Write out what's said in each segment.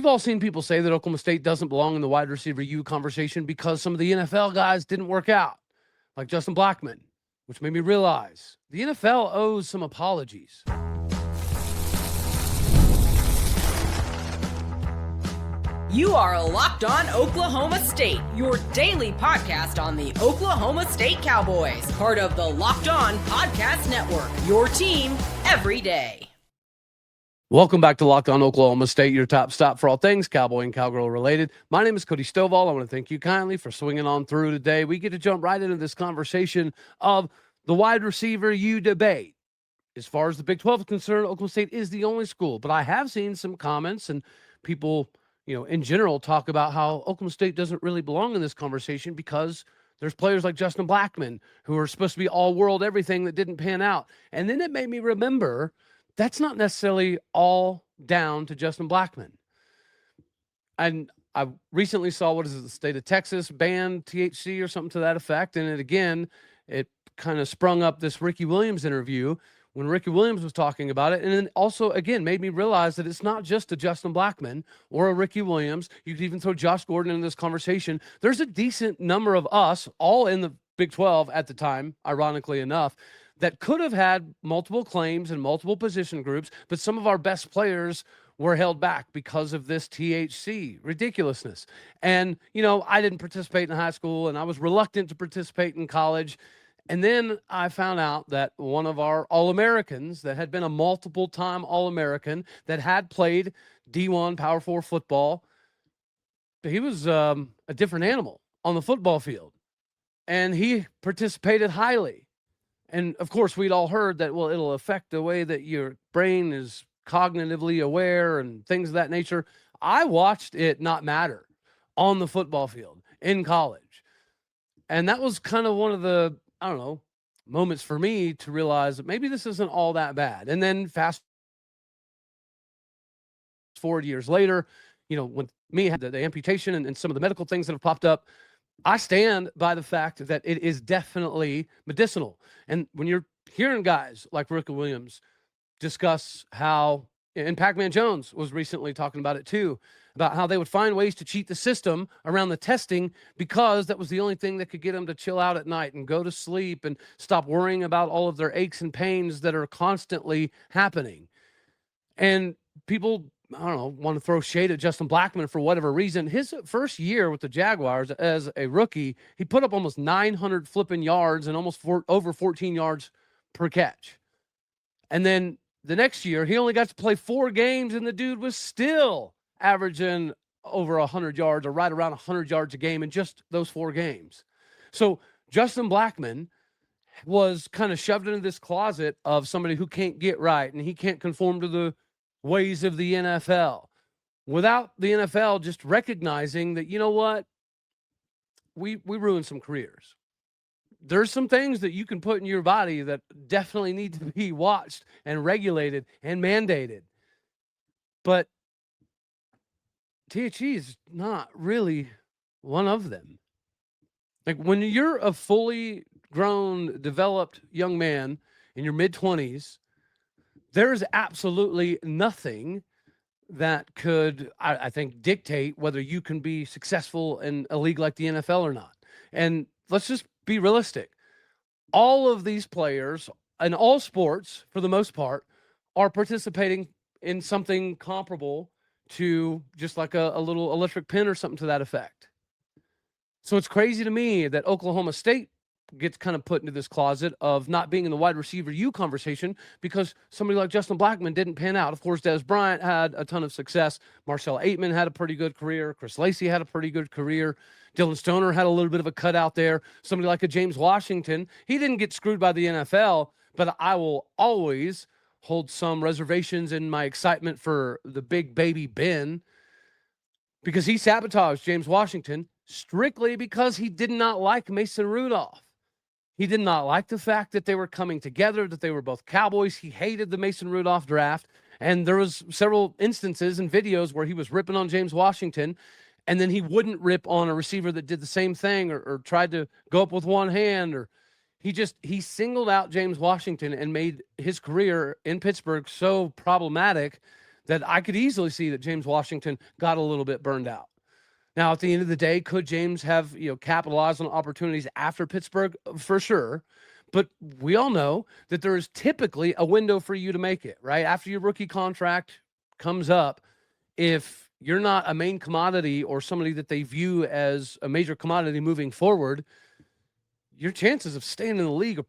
We've all seen people say that Oklahoma State doesn't belong in the wide receiver U conversation because some of the NFL guys didn't work out, like Justin Blackmon, which made me realize the NFL owes some apologies. You are Locked On Oklahoma State, your daily podcast on the Oklahoma State Cowboys, part of the Locked On Podcast Network, your team every day. Welcome back to Locked On Oklahoma State, your top stop for all things Cowboy and Cowgirl related. My name is Cody Stovall. I want to thank you kindly for swinging on through today. We get to jump right into this conversation of the wide receiver U debate. As far as the Big 12 is concerned, Oklahoma State is the only school, but I have seen some comments and people, in general talk about how Oklahoma State doesn't really belong in this conversation because there's players like Justin Blackmon who are supposed to be all-world everything that didn't pan out. And then it made me remember that's not necessarily all down to Justin Blackmon. And I recently saw, the state of Texas banned THC or something to that effect. And it kind of sprung up this Ricky Williams interview when Ricky Williams was talking about it. And then also, again, made me realize that it's not just a Justin Blackmon or a Ricky Williams. You could even throw Josh Gordon in this conversation. There's a decent number of us, all in the Big 12 at the time, ironically enough, that could have had multiple claims and multiple position groups, but some of our best players were held back because of this THC ridiculousness. And, I didn't participate in high school, and I was reluctant to participate in college. And then I found out that one of our All-Americans that had been a multiple-time All-American that had played D1 Power 4 football, he was a different animal on the football field. And he participated highly. And, of course, we'd all heard that, it'll affect the way that your brain is cognitively aware and things of that nature. I watched it not matter on the football field in college. And that was kind of one of the, moments for me to realize that maybe this isn't all that bad. And then fast forward years later, when me had the amputation and some of the medical things that have popped up, I stand by the fact that it is definitely medicinal. And when you're hearing guys like Ricky Williams discuss how, and Pac-Man Jones was recently talking about it too, about how they would find ways to cheat the system around the testing because that was the only thing that could get them to chill out at night and go to sleep and stop worrying about all of their aches and pains that are constantly happening. And people, want to throw shade at Justin Blackmon for whatever reason. His first year with the Jaguars as a rookie, he put up almost 900 flipping yards and almost over 14 yards per catch. And then the next year, he only got to play 4 games, and the dude was still averaging over 100 yards or right around 100 yards a game in just those 4 games. So Justin Blackmon was kind of shoved into this closet of somebody who can't get right and he can't conform to the ways of the NFL without the NFL just recognizing that, we ruined some careers. There's some things that you can put in your body that definitely need to be watched and regulated and mandated. But THC is not really one of them. Like when you're a fully grown, developed young man in your mid-20s, there's absolutely nothing that could, I think, dictate whether you can be successful in a league like the NFL or not. And let's just be realistic. All of these players in all sports, for the most part, are participating in something comparable to just like a little electric pen or something to that effect. So it's crazy to me that Oklahoma State gets kind of put into this closet of not being in the wide receiver U conversation because somebody like Justin Blackmon didn't pan out. Of course, Dez Bryant had a ton of success. Marcell Aitman had a pretty good career. Chris Lacey had a pretty good career. Dylan Stoner had a little bit of a cutout there. Somebody like a James Washington, he didn't get screwed by the NFL, but I will always hold some reservations in my excitement for the big baby Ben because he sabotaged James Washington strictly because he did not like Mason Rudolph. He did not like the fact that they were coming together, that they were both Cowboys. He hated the Mason Rudolph draft. And there was several instances and videos where he was ripping on James Washington, and then he wouldn't rip on a receiver that did the same thing or tried to go up with one hand. Or he singled out James Washington and made his career in Pittsburgh so problematic that I could easily see that James Washington got a little bit burned out. Now, at the end of the day, could James have, capitalized on opportunities after Pittsburgh? For sure. But we all know that there is typically a window for you to make it, right? After your rookie contract comes up, if you're not a main commodity or somebody that they view as a major commodity moving forward, your chances of staying in the league are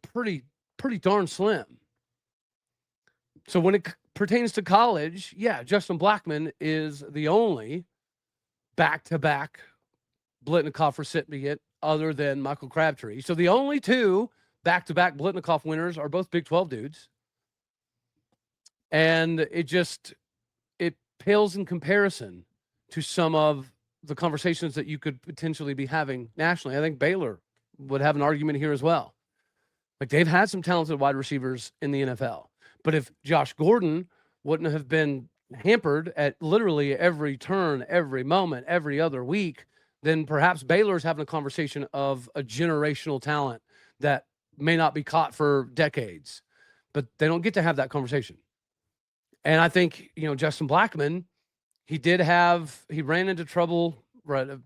pretty darn slim. So when it pertains to college, yeah, Justin Blackmon is the only back-to-back Blitnikoff recipient other than Michael Crabtree. So the only two back-to-back Blitnikoff winners are both Big 12 dudes. And it pales in comparison to some of the conversations that you could potentially be having nationally. I think Baylor would have an argument here as well. Like, they've had some talented wide receivers in the NFL. But if Josh Gordon wouldn't have been hampered at literally every turn, every moment, every other week, then perhaps Baylor's having a conversation of a generational talent that may not be caught for decades. But they don't get to have that conversation. And I think, Justin Blackmon, he ran into trouble right a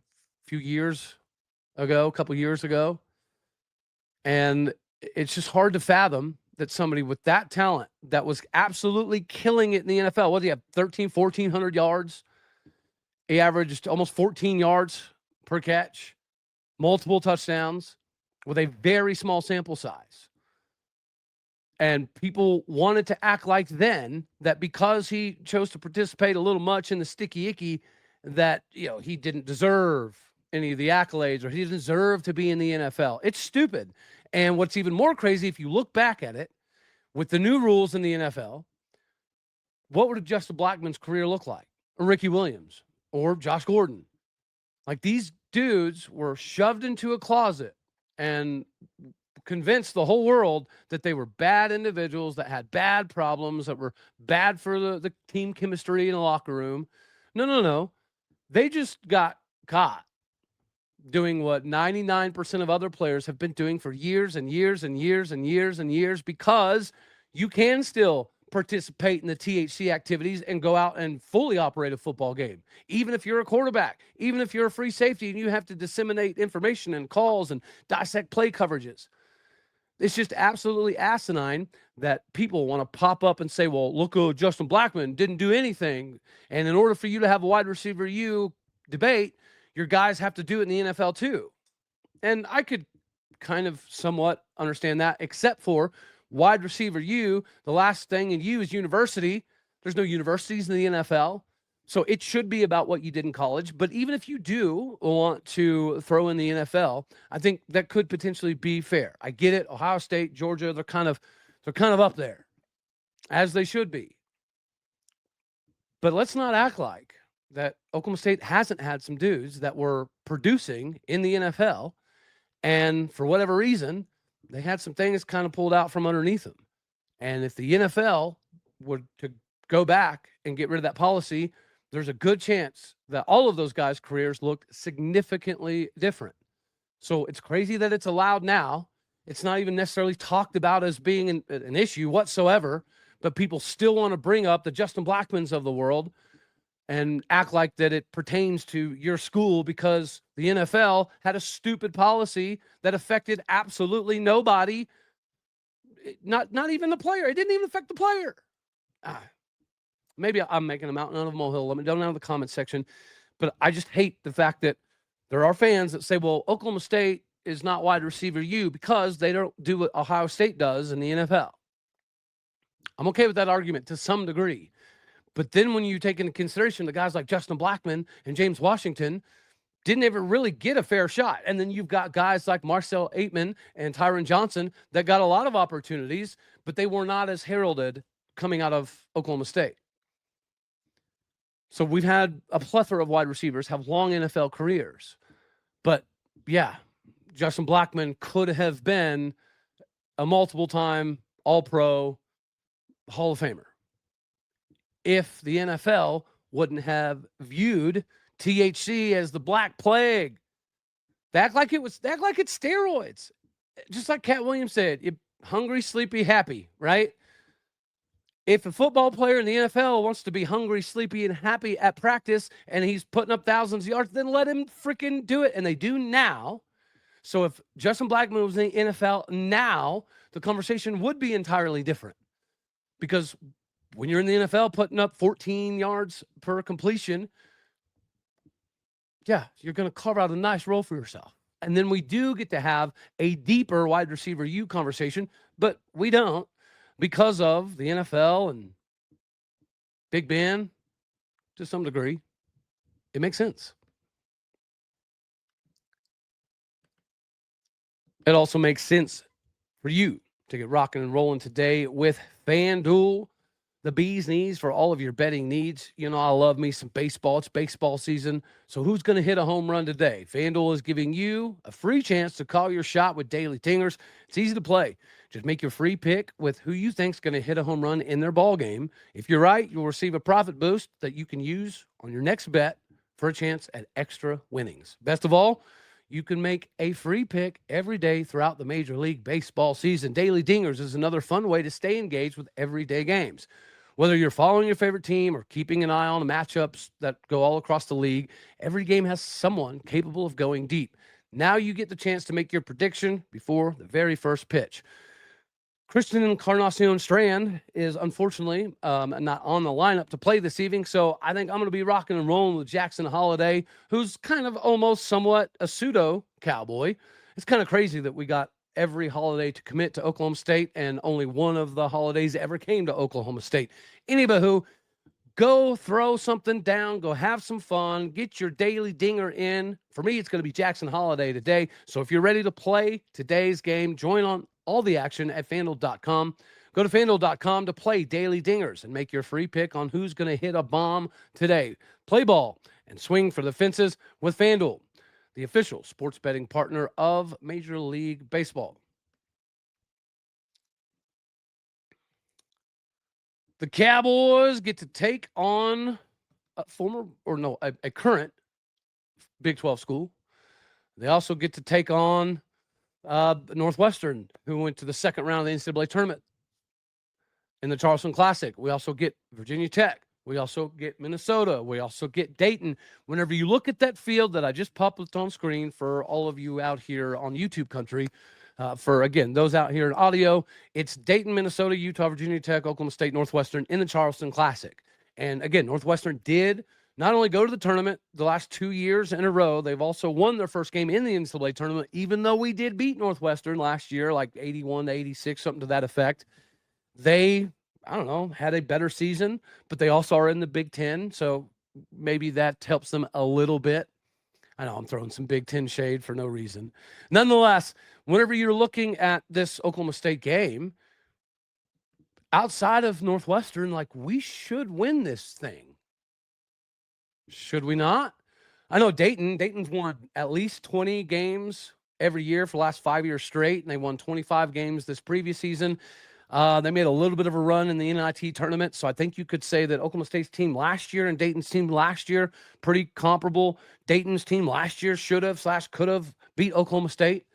couple years ago. And it's just hard to fathom that somebody with that talent that was absolutely killing it in the NFL, what did he have, 1,400 yards? He averaged almost 14 yards per catch, multiple touchdowns with a very small sample size. And people wanted to act like then that because he chose to participate a little much in the sticky icky, that, he didn't deserve any of the accolades or he didn't deserve to be in the NFL. It's stupid. And what's even more crazy, if you look back at it, with the new rules in the NFL, what would Justin Blackmon's career look like? Or Ricky Williams or Josh Gordon? Like, these dudes were shoved into a closet and convinced the whole world that they were bad individuals that had bad problems, that were bad for the team chemistry in the locker room. No. They just got caught doing what 99% of other players have been doing for years and years and years and years and years, because you can still participate in the THC activities and go out and fully operate a football game. Even if you're a quarterback, even if you're a free safety and you have to disseminate information and calls and dissect play coverages. It's just absolutely asinine that people want to pop up and say, well, look, Justin Blackmon didn't do anything. And in order for you to have a wide receiver debate, your guys have to do it in the NFL too. And I could kind of somewhat understand that, except for wide receiver the last thing in U is university. There's no universities in the NFL. So it should be about what you did in college. But even if you do want to throw in the NFL, I think that could potentially be fair. I get it. Ohio State, Georgia, they're kind of up there, as they should be. But let's not act like that Oklahoma State hasn't had some dudes that were producing in the NFL, and for whatever reason, they had some things kind of pulled out from underneath them. And if the NFL were to go back and get rid of that policy, there's a good chance that all of those guys' careers looked significantly different. So it's crazy that it's allowed now. It's not even necessarily talked about as being an issue whatsoever, but people still want to bring up the Justin Blackmons of the world and act like that it pertains to your school because the NFL had a stupid policy that affected absolutely nobody, not even the player. It didn't even affect the player. Maybe I'm making a mountain out of a molehill. Let me know down in the comment section. But I just hate the fact that there are fans that say, well, Oklahoma State is not wide receiver U because they don't do what Ohio State does in the NFL. I'm okay with that argument to some degree. But then when you take into consideration the guys like Justin Blackmon and James Washington didn't ever really get a fair shot. And then you've got guys like Marcel Aitman and Tyron Johnson that got a lot of opportunities, but they were not as heralded coming out of Oklahoma State. So we've had a plethora of wide receivers have long NFL careers. But yeah, Justin Blackmon could have been a multiple-time All-Pro Hall of Famer if the NFL wouldn't have viewed THC as the Black Plague. They act like it's steroids. Just like Cat Williams said, you're hungry, sleepy, happy, right? If a football player in the NFL wants to be hungry, sleepy, and happy at practice and he's putting up thousands of yards, then let him freaking do it. And they do now. So if Justin Blackmon was in the NFL now, the conversation would be entirely different. Because when you're in the NFL putting up 14 yards per completion, yeah, you're going to carve out a nice role for yourself. And then we do get to have a deeper wide receiver U conversation, but we don't because of the NFL and Big Ben to some degree. It makes sense. It also makes sense for you to get rocking and rolling today with FanDuel, the bee's knees for all of your betting needs. You know, I love me some baseball. It's baseball season. So who's going to hit a home run today? FanDuel is giving you a free chance to call your shot with daily dingers. It's easy to play. Just make your free pick with who you think's going to hit a home run in their ball game. If you're right, you'll receive a profit boost that you can use on your next bet for a chance at extra winnings. Best of all, you can make a free pick every day throughout the Major League Baseball season. Daily Dingers is another fun way to stay engaged with everyday games. Whether you're following your favorite team or keeping an eye on the matchups that go all across the league, every game has someone capable of going deep. Now you get the chance to make your prediction before the very first pitch. Christian Encarnacion Strand is unfortunately not on the lineup to play this evening, so I think I'm going to be rocking and rolling with Jackson Holiday, who's kind of almost somewhat a pseudo Cowboy. It's kind of crazy that we got every holiday to commit to Oklahoma State, and only one of the holidays ever came to Oklahoma State. Anywho, go throw something down, go have some fun, get your daily dinger in. For me, it's going to be Jackson Holiday today, so if you're ready to play today's game, join on all the action at FanDuel.com. Go to FanDuel.com to play Daily Dingers and make your free pick on who's going to hit a bomb today. Play ball and swing for the fences with FanDuel, the official sports betting partner of Major League Baseball. The Cowboys get to take on a current Big 12 school. They also get to take on Northwestern, who went to the second round of the NCAA tournament in the Charleston Classic. We also get Virginia Tech. We also get Minnesota. We also get Dayton. Whenever you look at that field that I just popped on screen for all of you out here on YouTube country, for, again, those out here in audio, it's Dayton, Minnesota, Utah, Virginia Tech, Oklahoma State, Northwestern in the Charleston Classic. And, again, Northwestern did not only go to the tournament the last 2 years in a row, they've also won their first game in the NCAA tournament, even though we did beat Northwestern last year, like 81-86, something to that effect. They, I don't know, had a better season, but they also are in the Big Ten, so maybe that helps them a little bit. I know I'm throwing some Big Ten shade for no reason. Nonetheless, whenever you're looking at this Oklahoma State game, outside of Northwestern, like, we should win this thing. Should we not? I know Dayton's won at least 20 games every year for the last 5 years straight, and they won 25 games this previous season. They made a little bit of a run in the NIT tournament, so I think you could say that Oklahoma State's team last year and Dayton's team last year, pretty comparable. Dayton's team last year should have / could have beat Oklahoma State.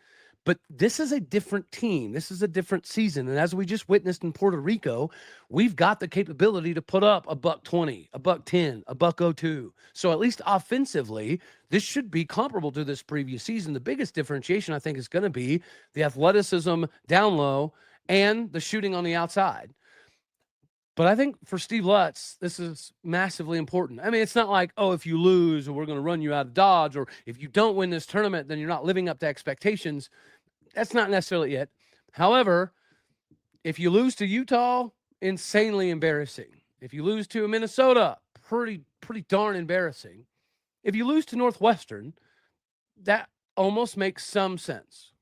But this is a different team. This is a different season. And as we just witnessed in Puerto Rico, we've got the capability to put up a $120, a $110, a $102. So at least offensively, this should be comparable to this previous season. The biggest differentiation, I think, is going to be the athleticism down low and the shooting on the outside. But I think for Steve Lutz, this is massively important. I mean, it's not like, oh, if you lose, we're going to run you out of Dodge, or if you don't win this tournament, then you're not living up to expectations. That's not necessarily it. However, if you lose to Utah, insanely embarrassing. If you lose to Minnesota, pretty darn embarrassing. If you lose to Northwestern, that almost makes some sense,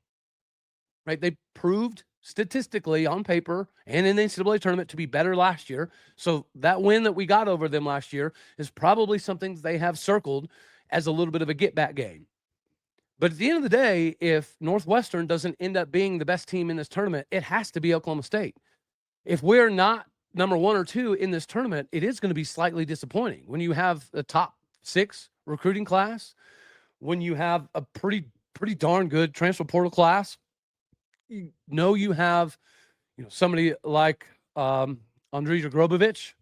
right? They proved statistically on paper and in the NCAA tournament to be better last year. So that win that we got over them last year is probably something they have circled as a little bit of a get-back game. But at the end of the day, if Northwestern doesn't end up being the best team in this tournament, it has to be Oklahoma State. If we're not number 1 or 2 in this tournament, it is going to be slightly disappointing. When you have a top 6 recruiting class, when you have a pretty darn good transfer portal class, you have, somebody like Andrija Grobovich,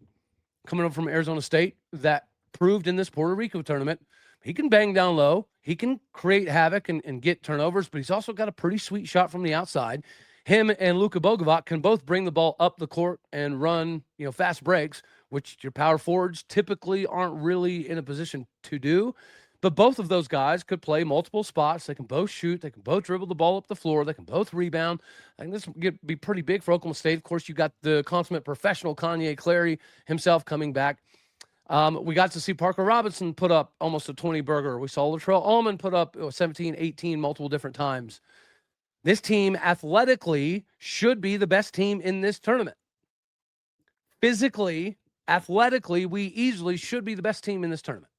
coming up from Arizona State, that proved in this Puerto Rico tournament, he can bang down low. He can create havoc and get turnovers, but he's also got a pretty sweet shot from the outside. Him and Luka Bogovac can both bring the ball up the court and run, fast breaks, which your power forwards typically aren't really in a position to do. But both of those guys could play multiple spots. They can both shoot. They can both dribble the ball up the floor. They can both rebound. I think this would be pretty big for Oklahoma State. Of course, you got the consummate professional Kanye Clary himself coming back. We got to see Parker Robinson put up almost a 20 burger. We saw Latrell Ullman put up 17, 18 multiple different times. This team athletically should be the best team in this tournament. Physically, athletically, we easily should be the best team in this tournament.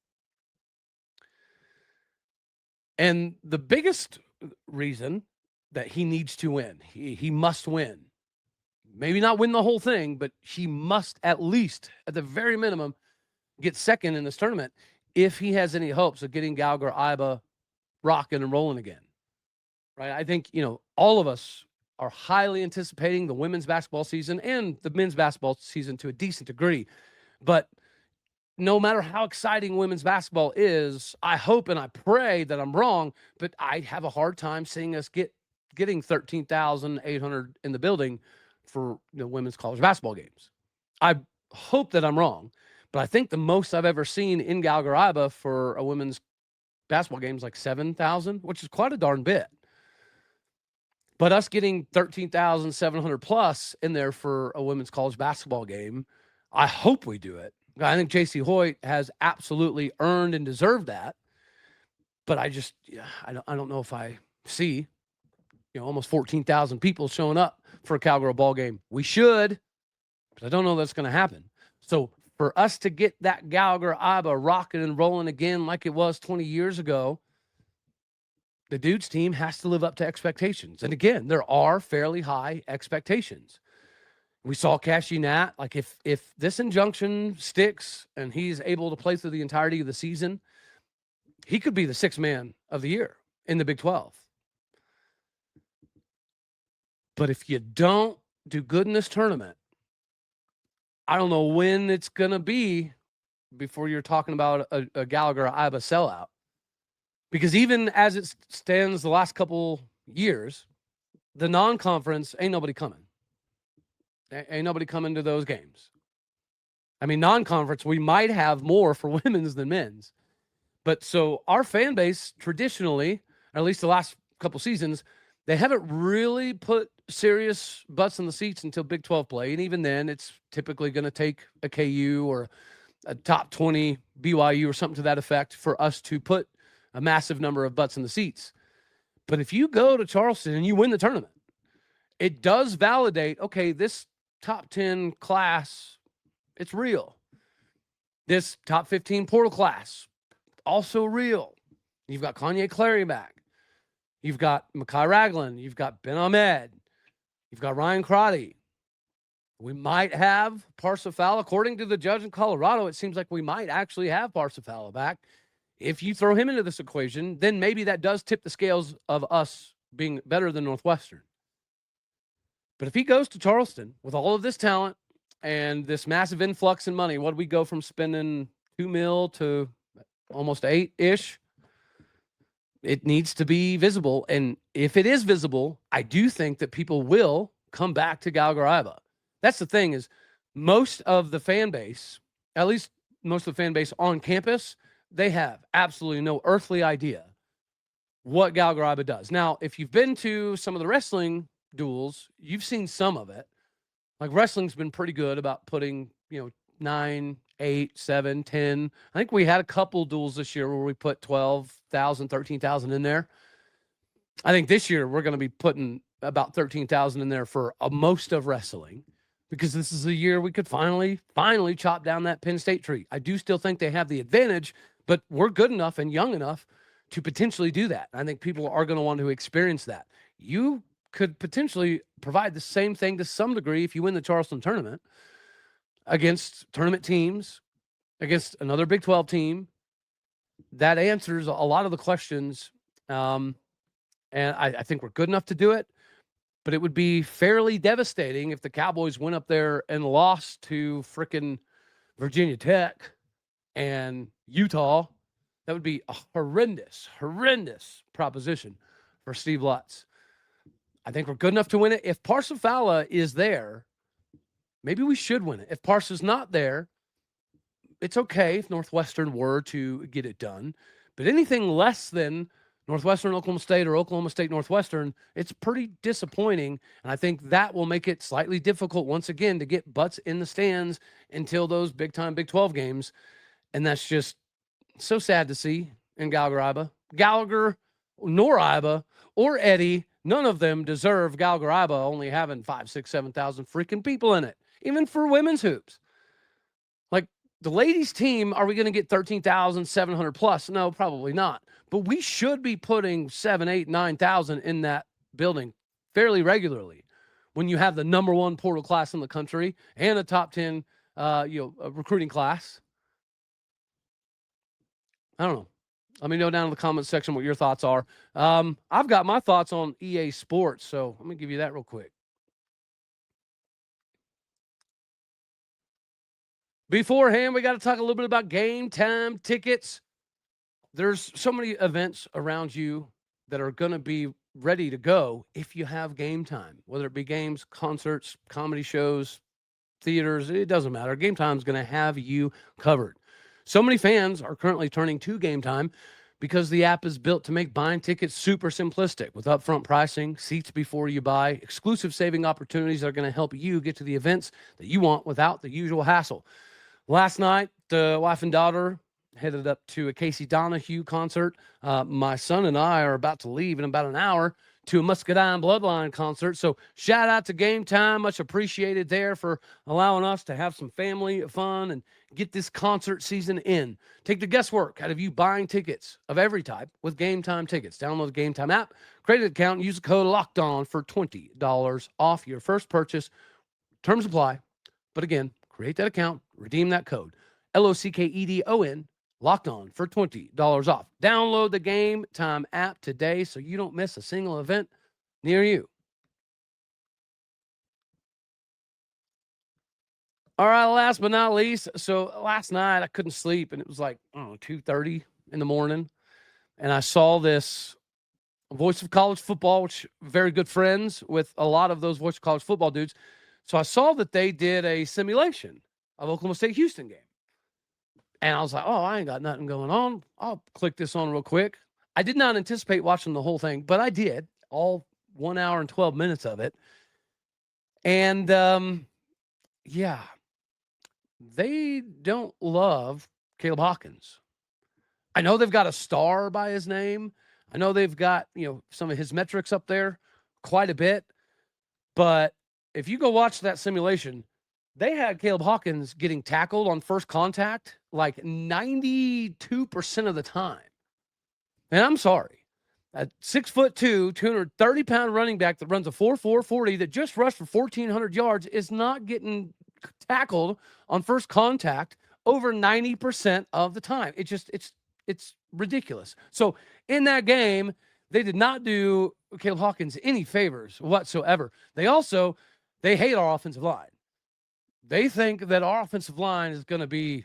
And the biggest reason that he needs to win, he must win. Maybe not win the whole thing, but he must at least, at the very minimum, get second in this tournament if he has any hopes of getting Gallagher-Iba rocking and rolling again. Right? I think, all of us are highly anticipating the women's basketball season and the men's basketball season to a decent degree. But no matter how exciting women's basketball is, I hope and I pray that I'm wrong, but I have a hard time seeing us getting 13,800 in the building for women's college basketball games. I hope that I'm wrong, but I think the most I've ever seen in Gallagher-Iba for a women's basketball game is like 7,000, which is quite a darn bit. But us getting 13,700 plus in there for a women's college basketball game, I hope we do it. I think J.C. Hoyt has absolutely earned and deserved that. But I don't know if I see, almost 14,000 people showing up for a Cowgirl ball game. We should, but I don't know that's going to happen. So for us to get that Gallagher-Iba rocking and rolling again like it was 20 years ago, the dudes team has to live up to expectations. And again, there are fairly high expectations. We saw Cashy Nat, like if this injunction sticks and he's able to play through the entirety of the season, he could be the sixth man of the year in the Big 12. But if you don't do good in this tournament, I don't know when it's going to be before you're talking about a Gallagher-Iba sellout. Because even as it stands the last couple years, the non-conference ain't nobody coming. Ain't nobody coming to those games. I mean, non-conference, we might have more for women's than men's. But so our fan base traditionally, or at least the last couple seasons, they haven't really put serious butts in the seats until Big 12 play. And even then, it's typically going to take a KU or a top 20 BYU or something to that effect for us to put a massive number of butts in the seats. But if you go to Charleston and you win the tournament, it does validate, okay, this top 10 class, it's real. This top 15 portal class, also real. You've got Kanye Clary back. You've got Mekhi Ragland. You've got Ben Ahmed. You've got Ryan Crotty. We might have Parsifal. According to the judge in Colorado, it seems like we might actually have Parsifal back. If you throw him into this equation, then maybe that does tip the scales of us being better than Northwestern. But if he goes to Charleston with all of this talent and this massive influx in money, what do we go from spending $2 million to almost 8-ish? It needs to be visible. And if it is visible, I do think that people will come back to Gallagher-Iba. That's the thing is most of the fan base, at least most of the fan base on campus, they have absolutely no earthly idea what Gallagher-Iba does. Now, if you've been to some of the wrestling duels, you've seen some of it. Like wrestling's been pretty good about putting, 9, 8, 7, 10. I think we had a couple duels this year where we put 12,000, 13,000 in there. I think this year we're going to be putting about 13,000 in there for most of wrestling because this is a year we could finally chop down that Penn State tree. I do still think they have the advantage, but we're good enough and young enough to potentially do that. I think people are going to want to experience that. You could potentially provide the same thing to some degree if you win the Charleston tournament against tournament teams, against another Big 12 team. That answers a lot of the questions. And I think we're good enough to do it. But it would be fairly devastating if the Cowboys went up there and lost to frickin' Virginia Tech and Utah. That would be a horrendous proposition for Steve Lutz. I think we're good enough to win it. If Parsifala is there, maybe we should win it. If Parsa's not there, it's okay if Northwestern were to get it done. But anything less than Northwestern Oklahoma State or Oklahoma State Northwestern, it's pretty disappointing. And I think that will make it slightly difficult once again to get butts in the stands until those big-time Big 12 games. And that's just so sad to see in Gallagher-Iba. Gallagher, nor Iba, or Eddie, none of them deserve Gallagher-Iba only having 5, 6, 7,000 freaking people in it, even for women's hoops. Like, the ladies' team, are we going to get 13,700 plus? No, probably not. But we should be putting 7, 8, 9,000 in that building fairly regularly when you have the number one portal class in the country and a top 10 recruiting class. I don't know. Let me know down in the comments section what your thoughts are. I've got my thoughts on EA Sports, so let me give you that real quick. Beforehand, we got to talk a little bit about game time tickets. There's so many events around you that are going to be ready to go if you have game time, whether it be games, concerts, comedy shows, theaters, it doesn't matter. Game Time is going to have you covered. So many fans are currently turning to Game Time because the app is built to make buying tickets super simplistic with upfront pricing, seats before you buy, exclusive saving opportunities that are going to help you get to the events that you want without the usual hassle. Last night, the wife and daughter headed up to a Casey Donahue concert. My son and I are about to leave in about an hour to a Muscadine Bloodline concert. So shout out to Game Time. Much appreciated there for allowing us to have some family fun and get this concert season in. Take the guesswork out of you buying tickets of every type with Game Time tickets. Download the Game Time app, create an account, and use the code LOCKEDON for $20 off your first purchase. Terms apply. But again, create that account, redeem that code. LOCKEDON. Locked On for $20 off. Download the Game Time app today so you don't miss a single event near you. All right, last but not least. So last night I couldn't sleep, and it was like, 2:30 in the morning. And I saw this Voice of College Football, which very good friends with a lot of those Voice of College Football dudes. So I saw that they did a simulation of Oklahoma State-Houston game. And I was like, I ain't got nothing going on. I'll click this on real quick. I did not anticipate watching the whole thing, but I did, all 1 hour and 12 minutes of it. And, they don't love Caleb Hawkins. I know they've got a star by his name. I know they've got, some of his metrics up there quite a bit. But if you go watch that simulation, they had Caleb Hawkins getting tackled on first contact like 92% of the time. And I'm sorry. A 6'2", 230-pound running back that runs a 4.4 40 that just rushed for 1,400 yards is not getting tackled on first contact over 90% of the time. It's ridiculous. So in that game, they did not do Caleb Hawkins any favors whatsoever. They hate our offensive line. They think that our offensive line is going to be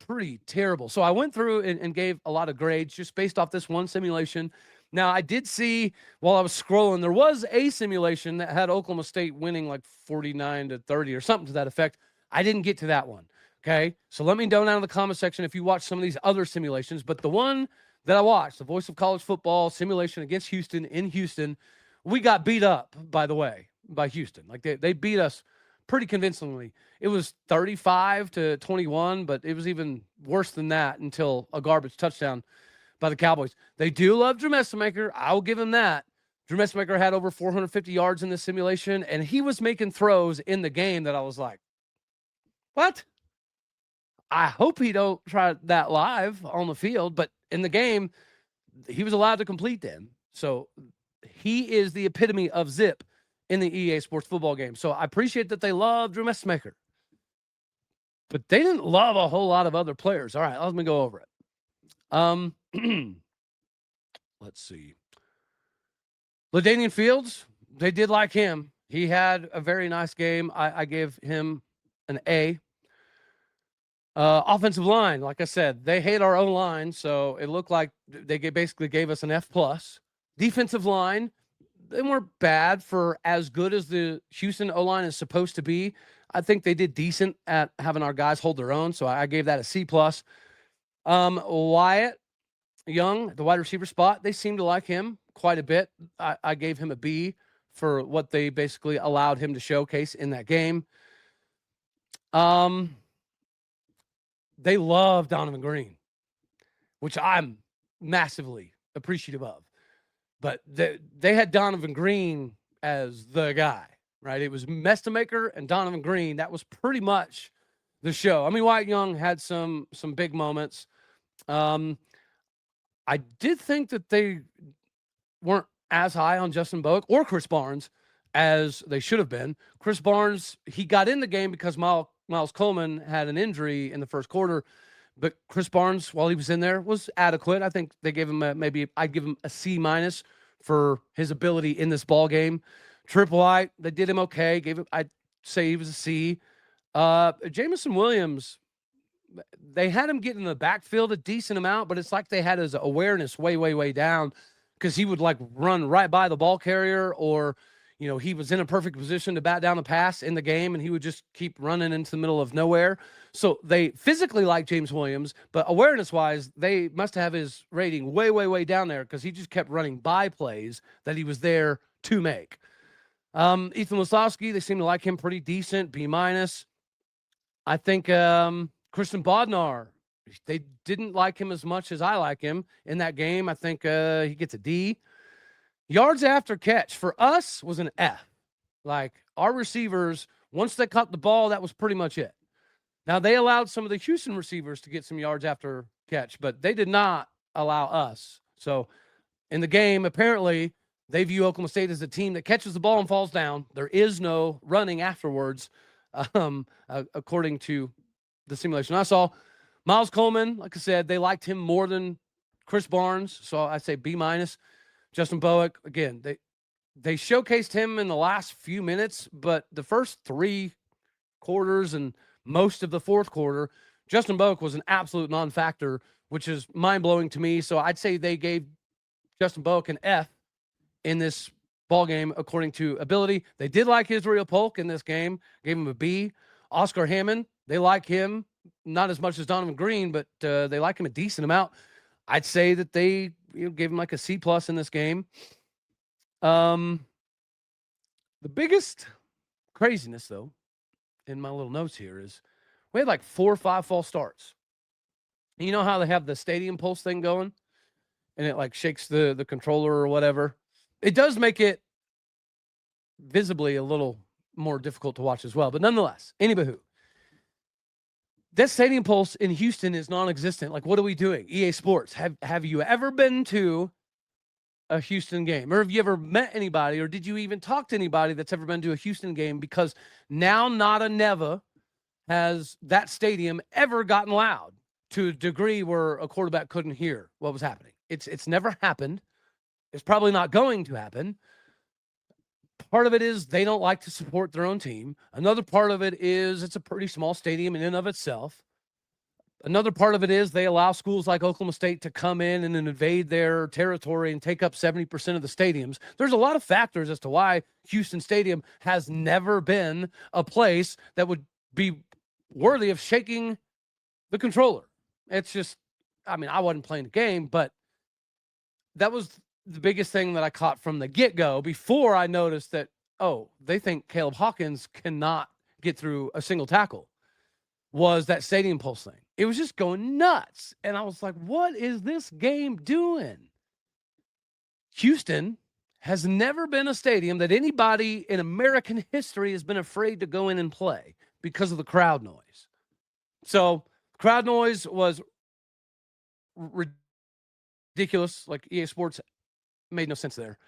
pretty terrible. So I went through and gave a lot of grades just based off this one simulation. Now, I did see while I was scrolling, there was a simulation that had Oklahoma State winning like 49-30 or something to that effect. I didn't get to that one. Okay. So let me know down in the comment section if you watch some of these other simulations. But the one that I watched, the Voice of College Football simulation against Houston in Houston, we got beat up, by the way, by Houston. Like they beat us pretty convincingly. It was 35-21, but it was even worse than that until a garbage touchdown by the Cowboys. They do love Drew Mestemaker. I'll give him that. Drew Mestemaker had over 450 yards in this simulation, and he was making throws in the game that I was like, what? I hope he don't try that live on the field, but in the game, he was allowed to complete them. So he is the epitome of zip in the EA Sports football game. So I appreciate that they love Drew Mestemaker. But they didn't love a whole lot of other players. All right, let me go over it. Let's see. LaDainian Fields They did like him. He had a very nice game. I gave him an A. Offensive line, like I said, they hate our own line, so it looked like they basically gave us an F+. Defensive line, they weren't bad for as good as the Houston O-line is supposed to be. I think they did decent at having our guys hold their own, so I gave that a C+. Wyatt Young, the wide receiver spot, they seemed to like him quite a bit. I gave him a B for what they basically allowed him to showcase in that game. They love Donovan Green, which I'm massively appreciative of. But they had Donovan Green as the guy, right? It was Mestemaker and Donovan Green. That was pretty much the show. I mean, Wyatt Young had some big moments. I did think that they weren't as high on Justin Boak or Chris Barnes as they should have been. Chris Barnes, he got in the game because Miles Coleman had an injury in the first quarter, but Chris Barnes, while he was in there, was adequate. I think they gave him I'd give him a C- for his ability in this ball game. Triple I, they did him okay. I'd say he was a C. Jamison Williams, they had him get in the backfield a decent amount, but it's like they had his awareness way, way, way down because he would like run right by the ball carrier, or he was in a perfect position to bat down a pass in the game, and he would just keep running into the middle of nowhere. So they physically like James Williams, but awareness-wise, they must have his rating way, way, way down there because he just kept running by plays that he was there to make. Ethan Lasowski, they seem to like him pretty decent, B-. I think Christian Bodnar, they didn't like him as much as I like him in that game. I think he gets a D. Yards after catch for us was an F. Like our receivers, once they caught the ball, that was pretty much it. Now they allowed some of the Houston receivers to get some yards after catch, but they did not allow us. So in the game, apparently they view Oklahoma State as a team that catches the ball and falls down. There is no running afterwards, according to the simulation I saw. Miles Coleman, like I said, they liked him more than Chris Barnes, so I say B-. Justin Boak, again, they showcased him in the last few minutes, but the first 3 quarters and most of the fourth quarter, Justin Boak was an absolute non-factor, which is mind-blowing to me. So I'd say they gave Justin Boak an F in this ball game according to ability. They did like Israel Polk in this game, gave him a B. Oscar Hammond, they like him, not as much as Donovan Green, but they like him a decent amount. I'd say that they gave him like a C+ in this game. The biggest craziness, though, in my little notes here is we had like 4 or 5 false starts. And you know how they have the stadium pulse thing going, and it like shakes the controller or whatever. It does make it visibly a little more difficult to watch as well. But nonetheless, anywho, that stadium pulse in Houston is non-existent. Like, what are we doing? EA Sports, have you ever been to a Houston game? Or have you ever met anybody, or did you even talk to anybody that's ever been to a Houston game? Because now, nada never has that stadium ever gotten loud to a degree where a quarterback couldn't hear what was happening. It's never happened. It's probably not going to happen. Part of it is they don't like to support their own team. Another part of it is it's a pretty small stadium in and of itself. Another part of it is they allow schools like Oklahoma State to come in and invade their territory and take up 70% of the stadiums. There's a lot of factors as to why Houston Stadium has never been a place that would be worthy of shaking the controller. It's just, I mean, I wasn't playing the game, but that was the biggest thing that I caught from the get-go before I noticed that, oh, they think Caleb Hawkins cannot get through a single tackle, was that stadium pulse thing. It was just going nuts. And I was like, what is this game doing? Houston has never been a stadium that anybody in American history has been afraid to go in and play because of the crowd noise. So crowd noise was ridiculous. Like EA Sports made no sense there.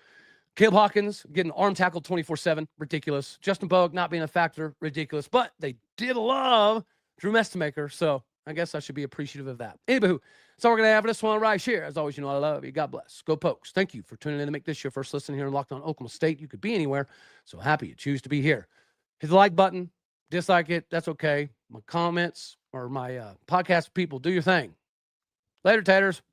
Caleb Hawkins getting arm tackled 24/7, ridiculous. Justin Boak not being a factor, ridiculous. But they did love Drew Mestemaker, so I guess I should be appreciative of that. Anywho, so we're going to have this one right here. As always, you know I love you. God bless. Go Pokes. Thank you for tuning in to make this your first listen here in Locked On Oklahoma State. You could be anywhere, so happy you choose to be here. Hit the like button. Dislike it. That's okay. My comments or my podcast people, do your thing. Later, taters.